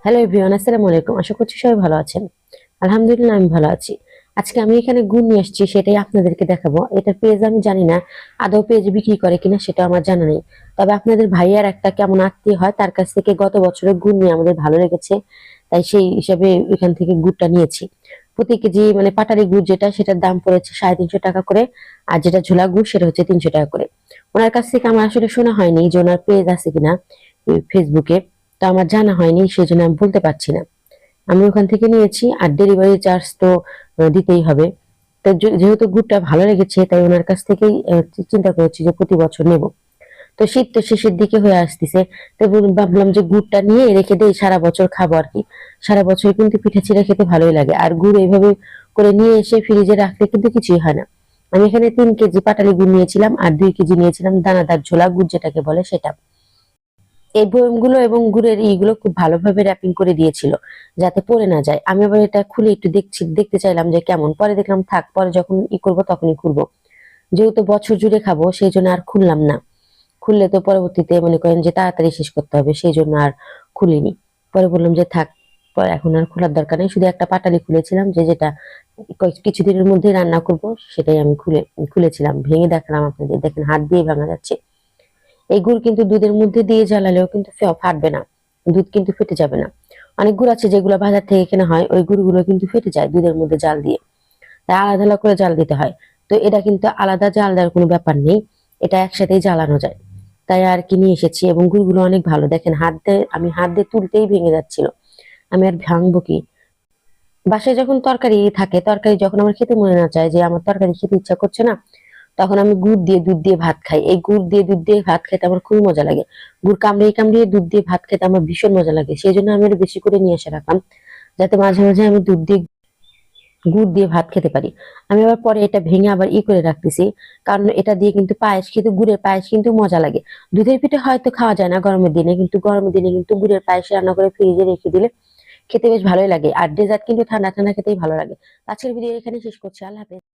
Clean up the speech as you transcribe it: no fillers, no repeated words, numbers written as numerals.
Hello everyone, আসসালামু আলাইকুম। আশা করছি সবাই ভালো আছেন। আলহামদুলিল্লাহ আমি ভালো আছি। আজকে আমি এখানে গুড় নিয়ে এসেছি, সেটাই আপনাদেরকে দেখাবো। এটা পেজ আমি জানি না আদৌ পেজ বিক্রি করে কিনা, সেটা আমার জানা নেই। তবে আপনাদের ভাইয়ার একটা কেমন আত্মীয় হয়, তার কাছ থেকে গত বছরের গুড় নিয়ে আমাদের ভালো লেগেছে, তাই সেই হিসাবে এখান থেকে গুড়টা নিয়েছি। প্রতি কেজি মানে পাটালি গুড় যেটা, সেটার দাম পড়েছে 350 টাকা করে। আর যেটা ঝোলা গুড় সেটা হচ্ছে 300 টাকা করে। ওনার কাছ থেকে আমার আসলে শোনা হয়নি যে ওনার পেজ আছে কিনা ফেসবুকে, তো আমার জানা হয়নি, সেজন্য আমি বলতে পারছি না। আমি ওখান থেকে নিয়েছি, আর ডেলিভারি চার্জ তো দিতেই হবে। তো যেহেতু গুড়টা ভালো লেগেছে, তাই ওনার কাছ থেকেই চিন্তা করেছি যে প্রতি বছর নেব। তো শীত তো শেষের দিকে হয়ে আসতেছে, তো ভাবলাম যে গুড়টা নিয়ে রেখে দেই, সারা বছর খাবো আর কি। সারা বছর কিন্তু পিঠা চিড়া খেতে ভালোই লাগে, আর গুড় এইভাবে করে নিয়ে এসে ফ্রিজে রাখলে কিন্তু কিছুই হয় না। আমি এখানে 3 কেজি পাটালি গুড় নিয়েছিলাম, আর 2 কেজি নিয়েছিলাম দানাদার ঝোলা গুড় যেটাকে বলে সেটা। এই বয়মগুলো এবং গুড়ের ইগুলো খুব ভালোভাবে র্যাপিং করে দিয়েছিল, যাতে পড়ে না যায়। আমি আবার এটা খুলে একটু দেখতে চাইলাম যে কেমন, পরে দেখলাম থাক, পরে যখন করবো তখনই খুলবো। যেহেতু বছর জুড়ে খাবো, সেই জন্য আর খুললাম না। খুললে তো পরবর্তীতে মনে করেন যে তাড়াতাড়ি শেষ করতে হবে, সেই জন্য আর খুলিনি। পরে বললাম যে থাক, পরে এখন আর খোলার দরকার নেই। শুধু একটা পাটালি খুলেছিলাম, যেটা কিছুদিনের মধ্যে রান্না করব, সেটাই আমি খুলেছিলাম। ভেঙে দেখালাম আপনাদের, দেখেন হাত দিয়ে ভাঙা যাচ্ছে। এই গুড় কিন্তু দুধের মধ্যে দিয়ে জ্বালালেও কিন্তু ফাটবে না, দুধ কিন্তু ফেটে যাবে না। অনেক গুড় আছে যেগুলো বাজার থেকে কেনা হয়, ওই গুড়গুলো কিন্তু ফেটে যায় দুধের মধ্যে জাল দিয়ে, তাই আলাদা আলাদা করে জাল দিতে হয়। তো এটা কিন্তু আলাদা জাল দেওয়ার কোনো ব্যাপার নেই, এটা একসাথেই জ্বালানো যায়। তাই আর কি নিয়ে এসেছি, এবং গুড়গুলো অনেক ভালো। দেখেন আমি হাত দিয়ে তুলতেই ভেঙে যাচ্ছিল। আমি আর ভাঙবো কি? বাসায় যখন তরকারি থাকে, তরকারি যখন আমার খেতে মনে না চায়, যে আমার তরকারি খেতে ইচ্ছা করছে না, তখন আমি গুড় দিয়ে দুধ দিয়ে ভাত খাই। এই গুড় দিয়ে দুধ দিয়ে ভাত খেতে আমার খুবই মজা লাগে। গুড় কামড়িয়ে কামড়িয়ে দুধ দিয়ে ভাত খেতে আমার ভীষণ মজা লাগে, সেই জন্য আমি একটু বেশি করে নিয়ে এসে রাখলাম, যাতে মাঝে মাঝে আমি দুধ দিয়ে গুড় দিয়ে ভাত খেতে পারি। আমি আবার পরে এটা ভেঙে আবার করে রাখতেছি, কারণ এটা দিয়ে কিন্তু পায়েস, কিন্তু গুড়ের পায়েস কিন্তু মজা লাগে। দুধের পিঠে হয়তো খাওয়া যায় না গরমের দিনে, কিন্তু গরমের দিনে কিন্তু গুড়ের পায়েস রান্না করে ফ্রিজে রেখে দিলে খেতে বেশ ভালোই লাগে। আর ডেজার্ট কিন্তু ঠান্ডা ঠান্ডা খেতেই ভালো লাগে। আজকের ভিডিও এখানে শেষ করছি। আল্লাহ হাফেজ।